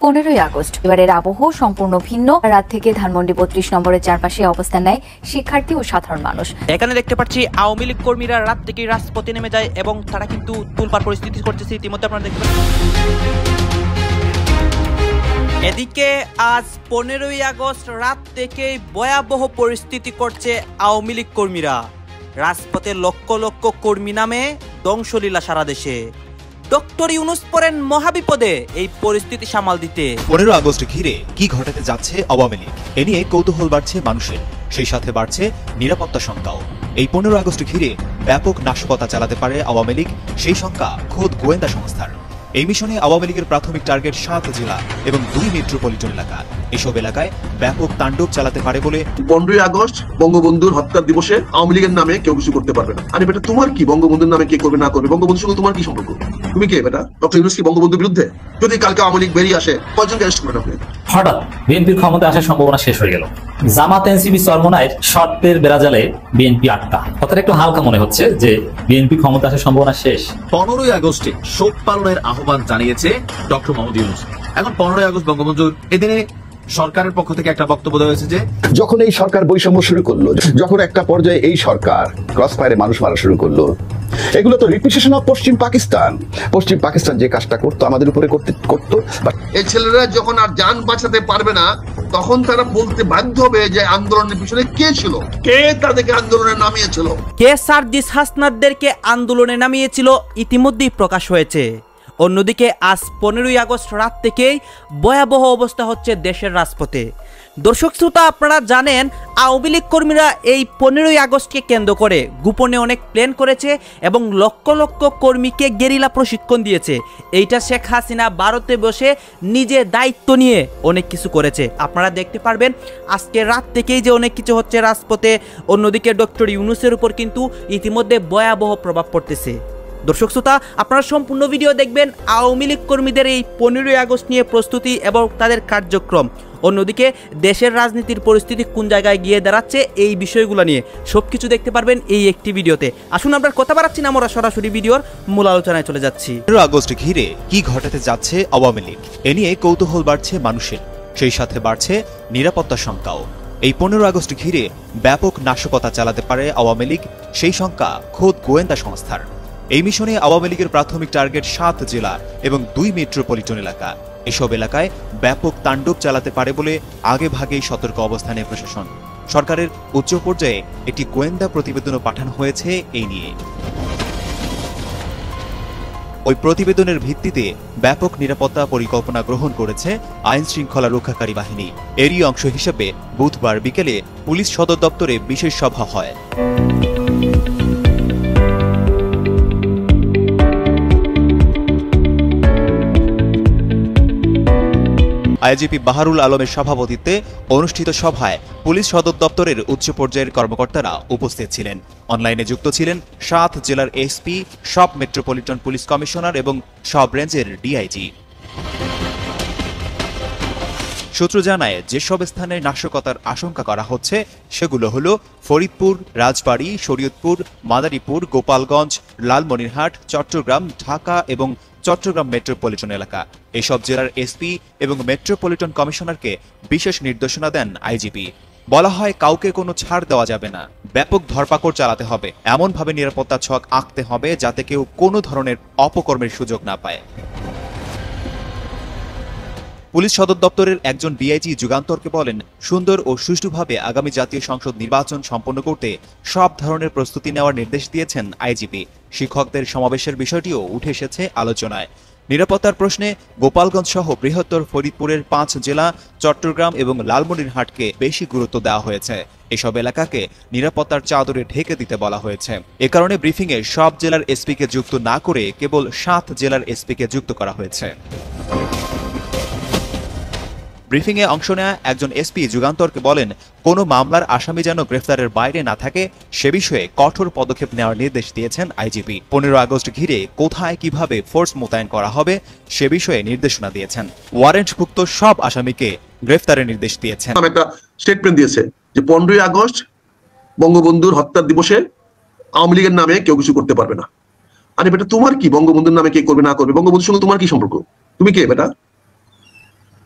15ই August এবারের আবহ সম্পূর্ণ ভিন্ন। রাত থেকে ধানমন্ডি 32 নম্বরের চারপাশে অবস্থান নেয় শিক্ষার্থী ও সাধারণ মানুষ। এখানে দেখতে পাচ্ছি আওয়ামী লীগ কর্মীরা রাত থেকেই রাজপথে নেমে যায় এবং তারা কিন্তু তুলপাড় পরিস্থিতি করতেছে। ইতিমধ্যে আপনারা দেখতে পাচ্ছেন। এদিকে আজ 15ই আগস্ট রাত থেকেই ভয়াবহ পরিস্থিতি করছে আওয়ামী লীগ কর্মীরা। রাজপথে লক্ষ লক্ষ কর্মী নামে ধ্বংসলীলা সারা দেশে। ডক্টর ইউনূস পড়েন মহাবিপদে এই পরিস্থিতি সামাল দিতে। 15 আগস্ট ঘিরে কি ঘটাতে যাচ্ছে আওয়ামী লীগ, এ নিয়ে কৌতূহল বাড়ছে মানুষের, সেই সাথে বাড়ছে নিরাপত্তা শঙ্কাও। এই 15 আগস্ট ঘিরে ব্যাপক নাশকতা চালাতে পারে আওয়ামী লীগ, সেই শঙ্কা খোদ গোয়েন্দা সংস্থার। এই মিশনে আওয়ামী লীগের প্রাথমিক টার্গেট 7 জেলা এবং 2 মেট্রোপলিটন এলাকা। এসব এলাকায় ব্যাপক তাণ্ডব চালাতে পারে বলে 15ই আগস্ট বঙ্গবন্ধুর হত্যা দিবসে আওয়ামী লীগের নামে কেউ কিছু করতে পারবে না। আরে বেটা, তোমার কি বঙ্গবন্ধুর নামে কে করবে না করবে? বঙ্গবন্ধুর সঙ্গে তোমার কি সম্পর্ক? তুমি কে বেটা? ডক্টর ইউনূস কি বঙ্গবন্ধুর বিরুদ্ধে? যদি কালকে আওয়ামী লীগ বেরিয়ে আসে, কয়জনকে অ্যারেস্ট করবেন আপনি? হঠাৎ বিএনপির ক্ষমতা আসার সম্ভাবনা শেষ হয়ে গেল। জামাত এনসিপি চরমনায় শর্তের বেড়াজালে বিএনপি আটকা। কথাটা একটু হালকা মনে হচ্ছে যে বিএনপি ক্ষমতা আসার সম্ভাবনা শেষ। 15ই আগস্টে শোক পালনের আহ্বান জানিয়েছে ডক্টর মোহাম্মদ ইউনূস। এখন 15ই আগস্ট বঙ্গবন্ধুর এদিনে সরকারের পক্ষ থেকে একটা বক্তব্য দেওয়া হয়েছে যে যখন এই সরকার বৈষম্য শুরু করলো, যখন একটা পর্যায়ে এই সরকার ক্রস ফায়ারে মানুষ মারা শুরু করলো, এগুলো তো রিপিটেশন অফ পশ্চিম পাকিস্তান। পশ্চিম পাকিস্তান যে কাজটা করতো আমাদের উপরে করতো। এই ছেলেরা যখন আর জান বাঁচাতে পারবে না, তখন তারা বলতে বাধ্য হবে যে আন্দোলনের পিছনে কে ছিল, কে তাদেরকে আন্দোলনে নামিয়েছিল, কে সার্জিস হাসনাতদেরকে আন্দোলনে নামিয়েছিল ইতিমধ্যেই প্রকাশ হয়েছে। অন্যদিকে আজ 15ই আগস্ট রাত থেকেই ভয়াবহ অবস্থা হচ্ছে দেশের রাজপথে। দর্শক শ্রোতা, আপনারা জানেন আওয়ামী লীগ কর্মীরা এই 15ই আগস্টকে কেন্দ্র করে গোপনে অনেক প্ল্যান করেছে এবং লক্ষ লক্ষ কর্মীকে গেরিলা প্রশিক্ষণ দিয়েছে। এইটা শেখ হাসিনা ভারতে বসে নিজে দায়িত্ব নিয়ে অনেক কিছু করেছে। আপনারা দেখতে পারবেন আজকে রাত থেকেই যে অনেক কিছু হচ্ছে রাজপথে। অন্যদিকে ডক্টর ইউনূসের উপর কিন্তু ইতিমধ্যে ভয়াবহ প্রভাব পড়তেছে। দর্শক শ্রোতা, আপনারা সম্পূর্ণ ভিডিও দেখবেন আওয়ামী লীগ কর্মীদের এই 15ই আগস্ট নিয়ে প্রস্তুতি এবং তাদের কার্যক্রম। অন্যদিকে দেশের রাজনীতির পরিস্থিতি কোন জায়গায় গিয়ে দাঁড়াচ্ছে এই বিষয়গুলো নিয়ে সবকিছু দেখতে পারবেন এই একটি ভিডিওতে। আসুন আমরা কথা বাড়াচ্ছি না, আমরা সরাসরি ভিডিওর মূল আলোচনায় চলে যাচ্ছি। 15 আগস্ট ঘিরে কি ঘটাতে যাচ্ছে আওয়ামী লীগ, এ নিয়ে কৌতূহল বাড়ছে মানুষের, সেই সাথে বাড়ছে নিরাপত্তা শঙ্কাও। এই 15 আগস্ট ঘিরে ব্যাপক নাশকতা চালাতে পারে আওয়ামী লীগ, সেই শঙ্কা খোদ গোয়েন্দা সংস্থার। এই মিশনে আওয়ামী লীগের প্রাথমিক টার্গেট 7 জেলা এবং 2 মেট্রোপলিটন এলাকা। এসব এলাকায় ব্যাপক তাণ্ডব চালাতে পারে বলে আগে ভাগেই সতর্ক অবস্থানে প্রশাসন। সরকারের উচ্চ পর্যায়ে একটি গোয়েন্দা প্রতিবেদনও পাঠানো হয়েছে এই নিয়ে। ওই প্রতিবেদনের ভিত্তিতে ব্যাপক নিরাপত্তা পরিকল্পনা গ্রহণ করেছে আইন শৃঙ্খলা রক্ষাকারী বাহিনী। এরই অংশ হিসেবে বুধবার বিকেলে পুলিশ সদর দপ্তরে বিশেষ সভা হয়। আইজিপি বাহারুল আলমের সভাপতিত্বে অনুষ্ঠিত সভায় পুলিশ সদর দপ্তরের উচ্চ পর্যায়ের কর্মকর্তারা উপস্থিত ছিলেন। অনলাইনে যুক্ত ছিলেন 7 জেলার এসপি, সব মেট্রোপলিটন পুলিশ কমিশনার এবং সব রেঞ্জের ডিআইজি। সূত্র জানায় যেসব স্থানে নাশকতার আশঙ্কা করা হচ্ছে সেগুলো হলো ফরিদপুর, রাজবাড়ী, শরীয়তপুর, মাদারীপুর, গোপালগঞ্জ, লালমনিরহাট, চট্টগ্রাম, ঢাকা এবং চট্টগ্রাম মেট্রোপলিটন এলাকা। এসব জেলার এসপি এবং মেট্রোপলিটন কমিশনারকে বিশেষ নির্দেশনা দেন আইজিপি। বলা হয় কাউকে কোনো ছাড় দেওয়া যাবে না, ব্যাপক ধরপাকড় চালাতে হবে, এমনভাবে নিরাপত্তা ছক আঁকতে হবে যাতে কেউ কোনো ধরনের অপকর্মের সুযোগ না পায়। পুলিশ সদর দপ্তরের একজন ডিআইজি যুগান্তরকে বলেন, সুন্দর ও সুষ্ঠুভাবে আগামী জাতীয় সংসদ নির্বাচন সম্পন্ন করতে সব ধরনের প্রস্তুতি নেওয়ার নির্দেশ দিয়েছেন আইজিপি। শিক্ষকদের সমাবেশের বিষয়টিও উঠে এসেছে আলোচনায়। নিরাপত্তার প্রশ্নে গোপালগঞ্জ সহ বৃহত্তর ফরিদপুরের 5 জেলা, চট্টগ্রাম এবং লালমনিরহাটকে বেশি গুরুত্ব দেওয়া হয়েছে। এসব এলাকাকে নিরাপত্তার চাদরে ঢেকে দিতে বলা হয়েছে। এ কারণে ব্রিফিংয়ে সব জেলার এসপিকে যুক্ত না করে কেবল 7 জেলার এসপিকে যুক্ত করা হয়েছে। ব্রিফিংয়ে অংশ নেওয়া একজন এসপি যুগান্তরকে বলেন, কোনো মামলার আসামি যেন গ্রেফতারের বাইরে না থাকে সে বিষয়ে কঠোর পদক্ষেপ নেওয়ার নির্দেশ দিয়েছেন আইজিপি। 15 আগস্ট ঘিরে কোথায় কিভাবে ফোর্স মোতায়েন করা হবে সে বিষয়ে নির্দেশনা দিয়েছেন। ওয়ারেন্টভুক্ত সব আসামিকে গ্রেফতারের নির্দেশ দিয়েছেন। একটা স্টেটমেন্ট দিয়েছে যে 15ই আগস্ট বঙ্গবন্ধুর হত্যা দিবসে আওয়ামী লীগের নামে কেউ কিছু করতে পারবে না। আরে বেটা, তোমার কি বঙ্গবন্ধুর নামে কে করবে না করবে? বঙ্গবন্ধুর সঙ্গে তোমার কি সম্পর্ক? তুমি কে বেটা?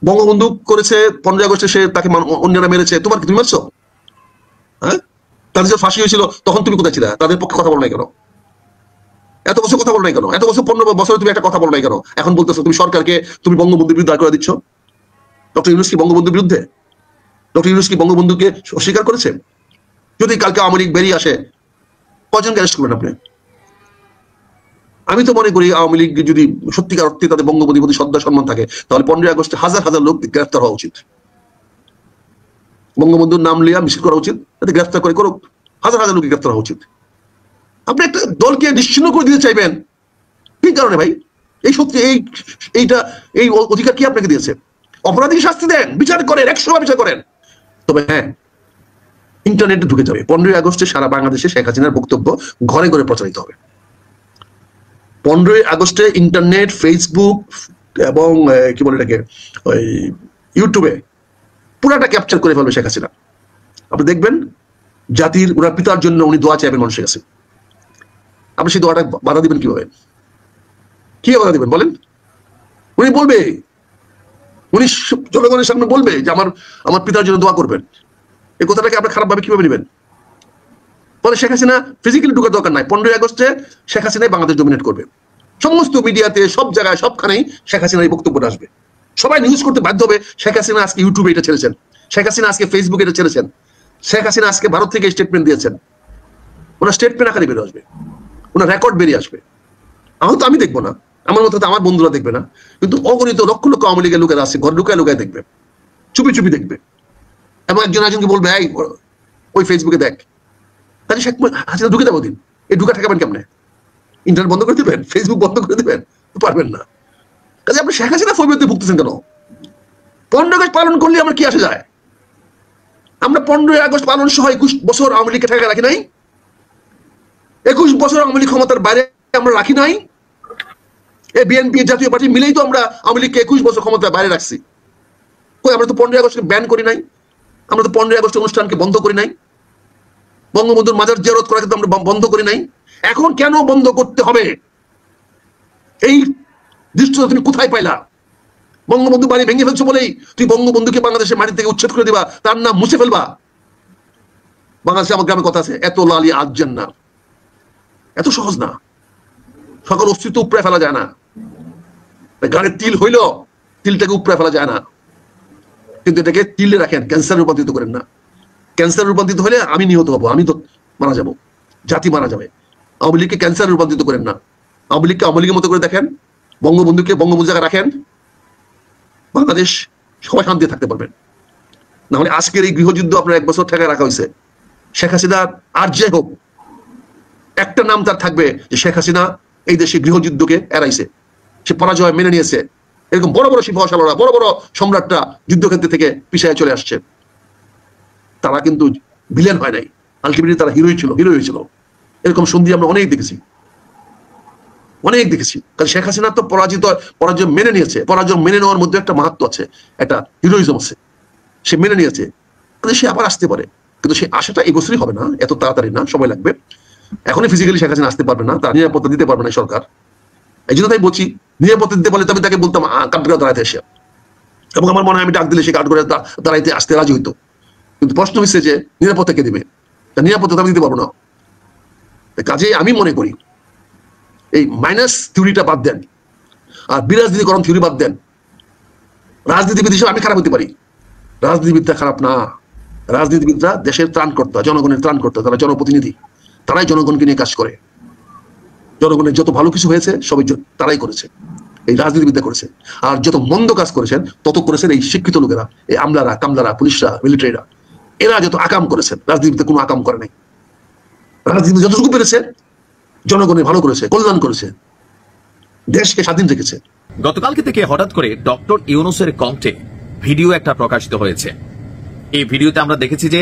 বঙ্গবন্ধু করেছে 15 আগস্টে, সে তাকে অন্যরা মেরেছে, তোমার কি তুমি মারছো? হ্যাঁ, তাদের যে ফাঁসি হয়েছিল তখন তুমি কোথায় ছিলে? তাদের পক্ষে কথা বলো নাই কেন? এত বছর কথা বলো নাই কেন? এত বছর 15 বছরে তুমি একটা কথা বলো নাই কেন? এখন বলতেছো তুমি সরকারকে তুমি বঙ্গবন্ধুর বিরুদ্ধে দাঁড় করে দিচ্ছ। ডক্টর ইউনূস কি বঙ্গবন্ধুর বিরুদ্ধে? ডক্টর ইউনূস কি বঙ্গবন্ধুকে অস্বীকার করেছে? যদি কালকে আওয়ামী লীগ বেরিয়ে আসে, কজনকে অ্যারেস্ট করবেন আপনি? আমি তো মনে করি আওয়ামী লীগ যদি সত্যিকার অর্থে তাদের বঙ্গবন্ধুর প্রতি শ্রদ্ধা সম্মান থাকে, তাহলে 15 আগস্টে হাজার হাজার লোক গ্রেফতার হওয়া উচিত। বঙ্গবন্ধুর নাম লিয়া মিছিল করা উচিত, তাতে গ্রেফতার করে করুক, হাজার হাজার লোক গ্রেফতার হওয়া উচিত। আপনি একটা দলকে নিশ্চিহ্ন করে দিতে চাইবেন কি কারণে ভাই? এই সত্যি এই অধিকার কি আপনাকে দিয়েছে? অপরাধী শাস্তি দেন, বিচার করেন, 100 বিচার করেন। তবে হ্যাঁ, ইন্টারনেটে ঢুকে যাবে। 15 আগস্টে সারা বাংলাদেশে শেখ হাসিনার বক্তব্য ঘরে ঘরে প্রচারিত হবে। 15 আগস্টে ইন্টারনেট, ফেসবুক এবং কি বলে এটাকে, ওই ইউটিউবে পুরাটা ক্যাপচার করে ফেলবে শেখ হাসিনা। আপনি দেখবেন জাতির ওনার পিতার জন্য উনি দোয়া চাইবেন মানুষের কাছে। আপনি সেই দোয়াটা বাধা দিবেন কিভাবে? কি বাধা দিবেন বলেন? উনি বলবে, উনি জনগণের সামনে বলবে যে আমার পিতার জন্য দোয়া করবেন। এই কথাটাকে আপনি খারাপ ভাবে কিভাবে নেবেন? বলে শেখ হাসিনা ফিজিক্যালি ঢুকার দরকার নাই। 15 আগস্টে শেখ হাসিনাই বাংলাদেশ ডমিনেট করবে। সমস্ত মিডিয়াতে, সব জায়গায়, সবখানেই শেখ হাসিনার এই বক্তব্যটা আসবে। সবাই নিউজ করতে বাধ্য হবে শেখ হাসিনা আজকে ইউটিউবে এটা ছেড়েছেন, শেখ হাসিনা আজকে ফেসবুকে এটা ছেড়েছেন, শেখ হাসিনা আজকে ভারত থেকে স্টেটমেন্ট দিয়েছেন। ওনার স্টেটমেন্ট আকারে বেরিয়ে আসবে, ওনার রেকর্ড বেরিয়ে আসবে। আমি দেখবো না, আমার মতো আমার বন্ধুরা দেখবে না, কিন্তু অগণিত লক্ষ লক্ষ আওয়ামী লীগের লোকেরা আছে, ঘর লুকায় লুকায় দেখবে, চুপি চুপি দেখবে, এবং একজনকে বলবে এই ওই ফেসবুকে দেখ। তাহলে শেখ হাসিনা ঢুকে যাবো দিন, এই ঢুকা ঠেকাবেন কেমনে? ইন্টারনেট বন্ধ করে দেবেন? ফেসবুক বন্ধ করে দেবেন? পারবেন না। কাজে আপনি শেখ হাসিনা ফোবিয়াতে ভুগতেছেন কেন? 15 আগস্ট পালন করলে আমার কি আসে যায়? আমরা 15 আগস্ট পালন সহ 21 বছর আওয়ামী লীগকে ঠেকা রাখি নাই? 21 বছর আওয়ামী লীগ ক্ষমতার বাইরে আমরা রাখি নাই? এই বিএনপি জাতীয় পার্টি মিলেই তো আমরা আওয়ামী লীগকে 21 বছর ক্ষমতার বাইরে রাখছি। কই, আমরা তো 15 আগস্টকে ব্যান করি নাই, আমরা তো 15 আগস্ট অনুষ্ঠানকে বন্ধ করি নাই, বঙ্গবন্ধুর মাজার জিয়ারত করা কিন্তু আমরা বন্ধ করি নাই। এখন কেন বন্ধ করতে হবে? এই দৃশ্যটা তুমি কোথায় পাইলা? বঙ্গবন্ধু বাড়ি ভেঙে ফেলছো বলেই তুই বঙ্গবন্ধুকে বাংলাদেশের মাটি থেকে উচ্ছেদ করে দিবা, তার নাম মুছে ফেলবা? বাংলাদেশে আমার গ্রামে কথা আছে, এত লালি আজেন না, এত সহজ না। সকল অস্তিত্ব উপরে ফেলা যায় না। গাড়ির তিল হইল, তিলটাকে উপরে ফেলা যায় না, কিন্তু এটাকে তিলে রাখেন, ক্যান্সার রূপান্তরিত করেন না। ক্যান্সার রূপান্তরিত হলে আমি নিহত হবো, আমি তো মারা যাবো, জাতি মারা যাবে। আওয়ামী লীগকে ক্যান্সার রূপান্তরিত করেন না। আওয়ামী লীগকে আওয়ামী লীগের মতো করে দেখেন, বঙ্গবন্ধুকে বঙ্গবন্ধু জায়গায় রাখেন, বাংলাদেশ সবাই শান্তি থাকতে পারবেন। না হলে আজকের এই গৃহযুদ্ধ আপনার 1 বছর ঠেকায় রাখা হয়েছে। শেখ হাসিনা আর যে হোক, একটা নাম তার থাকবে যে শেখ হাসিনা এই দেশে গৃহযুদ্ধকে এড়াইছে, সে পরাজয় মেনে নিয়েছে। এরকম বড় বড় সিংহশালরা, বড় বড় সম্রাটরা যুদ্ধক্ষেত্র থেকে পিছিয়ে চলে আসছে, তারা কিন্তু ভিলেন হয় নাই, আলটিমেটলি তারা হিরো হয়েছিল। এরকম সন্ধি আমরা অনেক দেখেছি। কারণ শেখ হাসিনা তো পরাজয় মেনে নিয়েছে। পরাজয় মেনে নেওয়ার মধ্যে একটা মাহাত্ম আছে, একটা হিরোইজম আছে। সে মেনে নিয়েছে, সে আবার আসতে পারে, কিন্তু সে আশাটা এই বছরই হবে না, এত তাড়াতাড়ি না, সময় লাগবে। এখনই ফিজিক্যালি শেখ হাসিনা আসতে পারবে না, তার নিরাপত্তা দিতে পারবে না সরকার। এই জন্য তাই বলছি, নিরাপত্তা দিতে পারলে তবে তাকে বলতাম কাঠগড়ায় দাঁড়াইতে এসে, এবং আমার মনে হয় আমি ডাক দিলে সে কাঠগড়ায় দাঁড়াইতে আসতে রাজি হইতো। কিন্তু প্রশ্ন হচ্ছে যে নিরাপত্তা কে দিবে? নিরাপত্তা আমি দিতে পারবো না। কাজে আমি মনে করি এই মাইনাস থিওরিটা বাদ দেন, আর বিরাজনীতিকরণ থিওরি বাদ দেন। রাজনীতিবিদ হিসেবে আমি খারাপ হতে পারি, রাজনীতিবিদরা খারাপ না। রাজনীতিবিদরা দেশের ত্রাণকর্তা, জনগণের ত্রাণকর্তা, তারা জনপ্রতিনিধি, তারাই জনগণকে নিয়ে কাজ করে। জনগণের যত ভালো কিছু হয়েছে সবই তারাই করেছে, এই রাজনীতিবিদরা করেছে। আর যত মন্দ কাজ করেছেন তত করেছেন এই শিক্ষিত লোকেরা, এই আমলারা, কামলারা, পুলিশরা, মিলিটারিরা। এরা যত আকাম করেছেন, রাজনীতিতে কোনো আকাম করে নাই। রাজনীতি যতটুকু পেরেছে জনগণের ভালো করেছে, কল্যাণ করেছে, দেশকে স্বাধীন রেখেছে। গতকালকে থেকে হঠাৎ করে ডক্টর ইউনূসের কণ্ঠে ভিডিও একটা প্রকাশিত হয়েছে। এই ভিডিওতে আমরা দেখেছি যে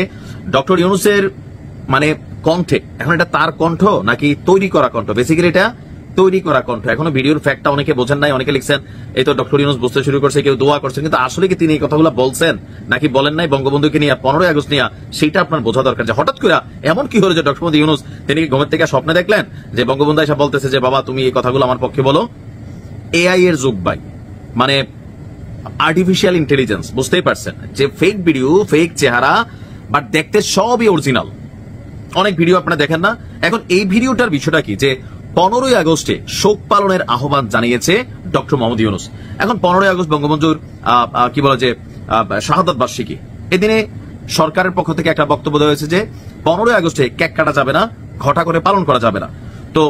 ডক্টর ইউনূসের মানে কণ্ঠে, এখন এটা তার কণ্ঠ নাকি তৈরি করা কণ্ঠ? বেসিক্যালি এটা তৈরি করা কণ্ঠ। এখনো ভিডিওর ফ্যাক্টটা অনেকে বোঝেন নাই, অনেকে লিখছেন এই তো ডক্টর ইউনূস বুঝতে শুরু করছে, কেউ দোয়া করছেন, কিন্তু আসলে কি তিনি এই কথাগুলো বলছেন নাকি বলেন নাই বঙ্গবন্ধুকে নিয়ে 15 আগস্ট নিয়ে, সেটা আপনার বোঝা দরকার। যে হঠাৎ করে এমন কি হলো যে ডক্টর মোহাম্মদ ইউনূস তিনি ঘুমের থেকে স্বপ্নে দেখলেন যে বঙ্গবন্ধু এসে বলতেছে যে বাবা তুমি এই কথাগুলো আমার পক্ষে বলো। এআই এর যুগ ভাই, মানে আর্টিফিশিয়াল ইন্টেলিজেন্স, বুঝতেই পারছেন যে ফেক ভিডিও, ফেক চেহারা, বাট দেখতে সবই অরিজিনাল। অনেক ভিডিও আপনারা দেখেন না। এখন এই ভিডিওটার বিষয়টা কি, যে 15ই আগস্টে শোক পালনের আহ্বান জানিয়েছে ডক্টর মোহাম্মদ ইউনূস। এখন 15ই আগস্ট বঙ্গবন্ধুর কি বলে যে শাহাদাত বার্ষিকী, এদিনে সরকারের পক্ষ থেকে একটা বক্তব্য দেওয়া হয়েছে যে 15ই আগস্টে কেক কাটা যাবে না, ঘটা করে পালন করা যাবে না। তো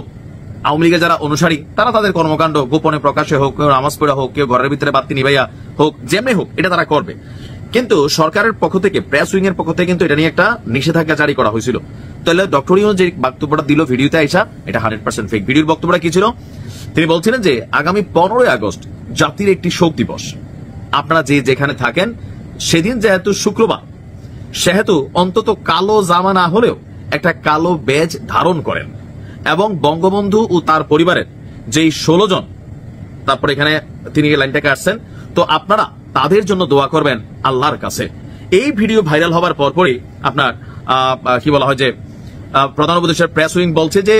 আওয়ামী লীগের যারা অনুসারী তারা তাদের কর্মকাণ্ড গোপনে প্রকাশে হোক, কেউ নামাজ পড়া হোক, কেউ ঘরের ভিতরে বাতি নিভাইয়া হোক, যেমনি হোক এটা তারা করবে। কিন্তু সরকারের পক্ষ থেকে, প্রেস উইং এর পক্ষ থেকে কিন্তু এটা নিয়ে একটা নিষেধাজ্ঞা জারি করা হয়েছিল। তাহলে ডক্টর ইউনূস যে বক্তব্যটা দিল ভিডিওতে আইসা, এটা 100% ফেক। ভিডিওর বক্তব্যটা কি ছিল? তিনি বলছিলেন যে আগামী 15ই আগস্ট জাতির একটি শোক দিবস, আপনারা যে যেখানে থাকেন সেদিন যেহেতু শুক্রবার, সেহেতু অন্তত কালো জামা না হলেও একটা কালো ব্যাজ ধারণ করেন এবং বঙ্গবন্ধু ও তার পরিবারের যেই 16 জন, তারপর এখানে তিনি এই লাইনটাকে আসছেন, তো আপনারা তাদের জন্য দোয়া করবেন আল্লাহর কাছে। এই ভিডিও ভাইরাল হওয়ার পরপরই আপনার কি বলা হয় যে প্রধান উপদেষ্টার প্রেস উইং বলছে যে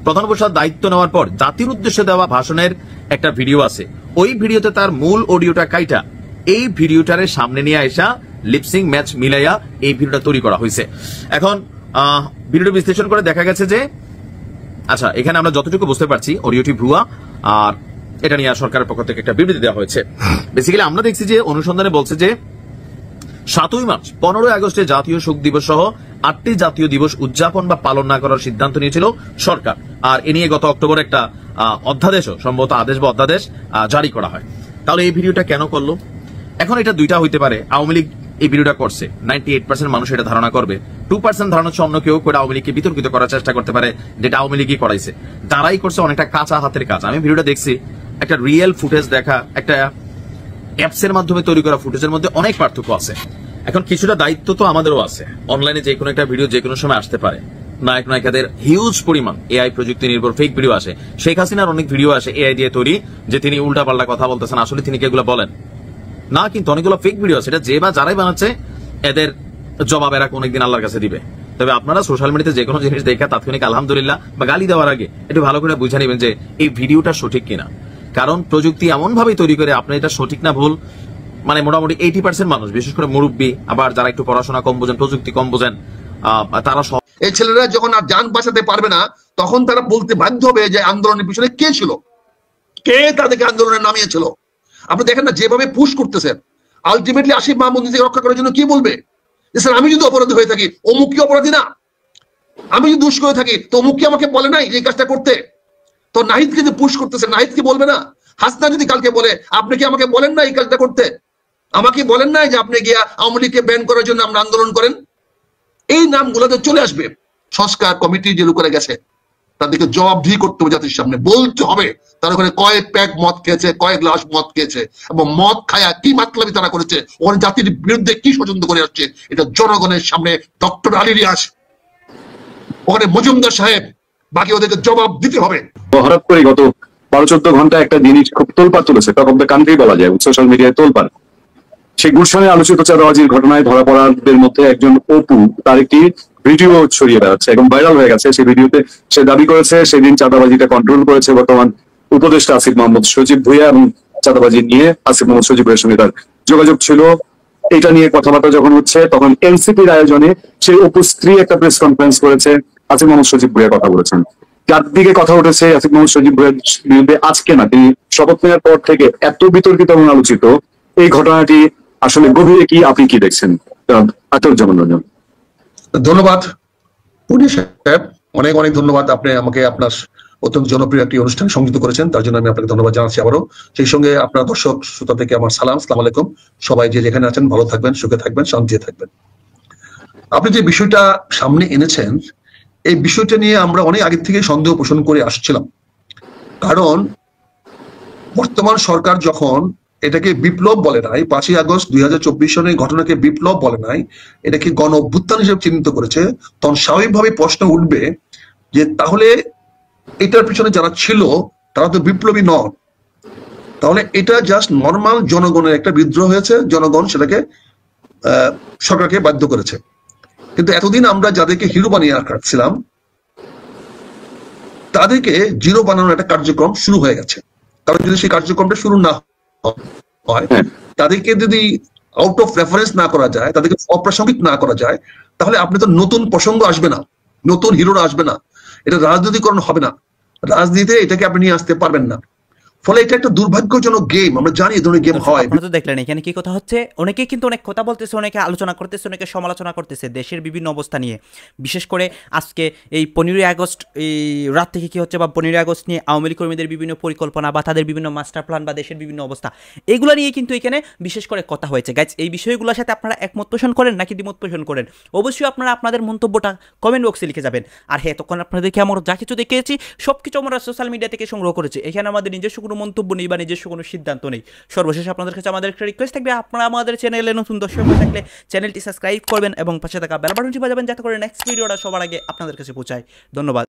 প্রধান উপদেষ্টার দায়িত্ব নেওয়ার পর জাতির উদ্দেশ্যে দেওয়া ভাষণের একটা ভিডিও আছে, ওই ভিডিওতে তার মূল অডিওটা কাইটা এই ভিডিওটারে সামনে নিয়ে আসা লিপসিং ম্যাচ মিলাইয়া এই ভিডিওটা তৈরি করা হয়েছে। এখন ভিডিওটি বিশ্লেষণ করে দেখা গেছে যে আচ্ছা, এখানে আমরা যতটুকু বুঝতে পারছি অডিওটি ভুয়া, আর এটা নিয়ে সরকারের পক্ষ থেকে একটা বিবৃতি দেওয়া হয়েছে। বেসিক্যালি আমরা দেখছি যে অনুসন্ধানে বলছে যে 7ই মার্চ 15ই আগস্টে জাতীয় শোক দিবস সহ 8টি জাতীয় দিবস উদযাপন বা পালন না করার সিদ্ধান্ত নিয়েছিল সরকার। আর এ নিয়ে গত অক্টোবরে একটা অধ্যাদেশও, সম্ভবত আদেশ বা অধ্যাদেশ জারি করা হয়। তাহলে এই ভিডিওটা কেন করলো? এখন এটা দুইটা হইতে পারে। আওয়ামী লীগ এই ভিডিওটা করছে, 98% মানুষ এটা ধারণা করবে, 2% ধারণা হচ্ছে অন্য কেউ করে আওয়ামী লীগকে বিতর্কিত করার চেষ্টা করতে পারে, যেটা আওয়ামী লীগই করাইছে। যারাই করছে অনেকটা কাঁচা হাতের কাজ। আমি ভিডিওটা দেখছি, একটা রিয়েল ফুটেজ দেখা, একটা অ্যাপস এর মাধ্যমে তৈরি করা ফুটেজের মধ্যে অনেক পার্থক্য আছে। এখন কিছুটা দায়িত্ব তো আমাদেরও আছে, অনলাইনে যে কোনো একটা ভিডিও যে কোনো সময় আসতে পারে। নায়ক নায়িকাদের হিউজ পরিমাণ এআই প্রযুক্তি নির্ভর ফেক ভিডিও আসে। শেখ হাসিনার অনেক ভিডিও আসে এআই দিয়ে তৈরি, যে তিনি উল্টা পাল্টা কথা বলতেছেন, আসলে তিনি কি এগুলো বলেন না, কিন্তু অনেকগুলো ফেক ভিডিও আছে, এটা যে বা যারাই বানাচ্ছে এদের জবাব এরা অনেকদিন আল্লাহর কাছে দিবে। তবে আপনারা সোশ্যাল মিডিয়াতে যে কোনো জিনিস দেখা তাৎক্ষণিক আলহামদুলিল্লাহ বা গালি দেওয়ার আগে একটু ভালো করে বুঝে নেবেন যে এই ভিডিওটা সঠিক কিনা। কারণ প্রযুক্তি এমন ভাবে তৈরি করে আপনি এটা সঠিক না ভুল, মানে মোটামুটি 80% মানুষ, বিশেষ করে মুরব্বী, আবার যারা একটু পড়াশোনা কম বোঝেন, প্রযুক্তি কম বোঝেন, তারা সব এই ছেলেরা যখন আর যান বাঁচাতে পারবে না, তখন তারা বলতে বাধ্য হবে যে আন্দোলনের পিছনে কে ছিল, কে তাদেরকে আন্দোলনে নামিয়েছিল। আপনি দেখেন না যেভাবে পুশ করতেছেন, আলটিমেটলি আসিফ মাহমুদ নিজেকে রক্ষা করার জন্য কি বলবে? স্যার আমি যদি অপরাধী হয়ে থাকি, অমুক কি অপরাধী না? আমি যদি দুষ করে থাকি তো অমুক কি আমাকে বলে নাই যে কাজটা করতে? তো নাহিদকে যে পুশ করতেছে, নাহিদ কি বলবে না? হাসনা যদি কালকে বলে আপনি কি আমাকে বলেন না এই কাজটা করতে, আমাকে বলেন নাই যে আপনি গিয়া আওয়ামী লীগকে ব্যান করার জন্য আমরা আন্দোলন করেন? এই নামগুলোতে চলে আসবে। সংস্কার কমিটি যে লোকেরা গেছে তাদেরকে জবাবদিহি করতে হবে, জাতির সামনে বলতে হবে তারা ওখানে কয় প্যাক মদ খেয়েছে, কয় গ্লাস মদ খেয়েছে, এবং মদ খায়া কি মাতলামি তারা করেছে, ওখানে জাতির বিরুদ্ধে কি ষড়যন্ত্র করে আসছে, এটা জনগণের সামনে ডক্টর আলী রিয়াজ, ওখানে মজুমদার সাহেব, বাকি ওদেরকে জবাব দিতে হবে। হঠাৎ করে গত 12-14 ঘন্টা একটা জিনিস খুব তোলপাড় তুলেছে, টক অফ দ্য কান্ট্রি বলা যায়, সোশ্যাল মিডিয়ায় তোলপাড়। সেই গুলশানে আলোচিত চাঁদাবাজির ঘটনায় ধরা পড়াদের মধ্যে একজন অপু, তার একটি ভিডিও ছড়িয়ে বেড়াচ্ছে এবং ভাইরাল হয়ে গেছে। সেই ভিডিওতে সে দাবি করেছে সেদিন চাঁদাবাজিটা কন্ট্রোল করেছে বর্তমান উপদেষ্টা আসিফ মাহমুদ সজীব ভুঁইয়া, এবং চাঁদাবাজি নিয়ে আসিফ মাহমুদ সজীব ভুঁইয়ার সঙ্গে তার যোগাযোগ ছিল। এটা নিয়ে কথাবার্তা যখন হচ্ছে তখন এনসিপির আয়োজনে সেই অপুর স্ত্রী একটা প্রেস কনফারেন্স করেছে, আসিফ মাহমুদ সজীব ভুঁইয়া কথা বলেছেন। যার দিকে কথা উঠেছে আসিফ মাহমুদ সজীব ভুঁইয়ার বিরুদ্ধে আজকে না, তিনি শপথ নেওয়ার পর থেকে এত বিতর্কিত এবং আলোচিত এই ঘটনাটি আসলে গভীরে কি আপনি কি দেখছেন? আতর্জমান রঞ্জন। ধন্যবাদ পুলিশ সাহেব, অনেক অনেক ধন্যবাদ। আপনি আমাকে আপনার অত্যন্ত জনপ্রিয় একটি অনুষ্ঠান সংযুক্ত করেছেন, তার জন্য আমি আপনাকে ধন্যবাদ জানাচ্ছি আবারও। সেই সঙ্গে আপনার দর্শক শ্রোতা থেকে আমার সালাম, আসসালামু আলাইকুম। সবাই যে যেখানে আছেন ভালো থাকবেন, সুখে থাকবেন, শান্তিতে থাকবেন। আপনি যে বিষয়টা সামনে এনেছেন, এই বিষয়টা নিয়ে আমরা অনেক আগে থেকে সন্দেহ পোষণ করে আসছিলাম। কারণ বর্তমান সরকার যখন এটাকে বিপ্লব বলে নাই, 5ই আগস্ট 2024 সনের ঘটনাকে বিপ্লব বলে নাই, এটাকে গণ অভ্যুত্থান হিসেবে চিহ্নিত করেছে, তখন স্বাভাবিকভাবে প্রশ্ন উঠবে যে তাহলে এটার পিছনে যারা ছিল তারা তো বিপ্লবী নন, তাহলে এটা জাস্ট নর্মাল জনগণের একটা বিদ্রোহ হয়েছে, জনগণ সেটাকে সরকারকে বাধ্য করেছে। কিন্তু এতদিন আমরা যাদেরকে হিরো বানিয়ে রাখছিলাম তাদেরকে জিরো বানানোর একটা কার্যক্রম শুরু হয়ে গেছে। কারণ যদি সেই কার্যক্রমটা শুরু না হয় তাদেরকে যদি আউট অফ রেফারেন্স না করা যায়, তাদেরকে অপ্রাসঙ্গিক না করা যায়, তাহলে আপনি তো নতুন প্রসঙ্গ আসবে না, নতুন হিরোরা আসবে না, এটা রাজনীতিকরণ হবে না, রাজনীতিতে এটাকে আপনি নিয়ে আসতে পারবেন না। ফলে এটা একটা দুর্ভাগ্যজনক গেম, আমরা জানি এই ধরনের গেম হয়। আপনারা তো দেখলেন এখানে কি কথা হচ্ছে, অনেকে কিন্তু অনেক কথা বলতেছে, অনেকে আলোচনা করতেছে, অনেকে সমালোচনা করতেছে দেশের বিভিন্ন অবস্থা নিয়ে। বিশেষ করে আজকে এই 15ই আগস্ট এই রাত থেকে কি হচ্ছে, বা 15ই আগস্ট নিয়ে আওয়ামী লীগ কর্মীদের বিভিন্ন পরিকল্পনা বা তাদের বিভিন্ন মাস্টার প্ল্যান বা দেশের বিভিন্ন অবস্থা, এগুলো নিয়ে কিন্তু এখানে বিশেষ করে কথা হয়েছে। গাইজ, এই বিষয়গুলোর সাথে আপনারা একমত পোষণ করেন নাকি দ্বিমত পোষণ করেন? অবশ্যই আপনারা আপনাদের মন্তব্যটা কমেন্ট বক্সে লিখে যাবেন। আর হ্যাঁ, তখন আপনাদেরকে আমরা যা কিছু দেখিয়েছি সব কিছু আমরা সোশ্যাল মিডিয়া থেকে সংগ্রহ করেছি, এখানে আমাদের নিজস্ব কোনো মন্তব্য নেই বা নিজস্ব কোনো সিদ্ধান্ত নেই। সর্বশেষ আপনাদের কাছে আমাদের একটা রিকোয়েস্ট থাকবে, আপনারা আমাদের চ্যানেলে নতুন দর্শক হয়ে থাকলে চ্যানেলটি সাবস্ক্রাইব করবেন এবং পাশে থাকা বেল বাটনটি বাজাবেন, যাতে করে নেক্সট ভিডিওটা সবার আগে আপনাদের কাছে পৌঁছায়। ধন্যবাদ।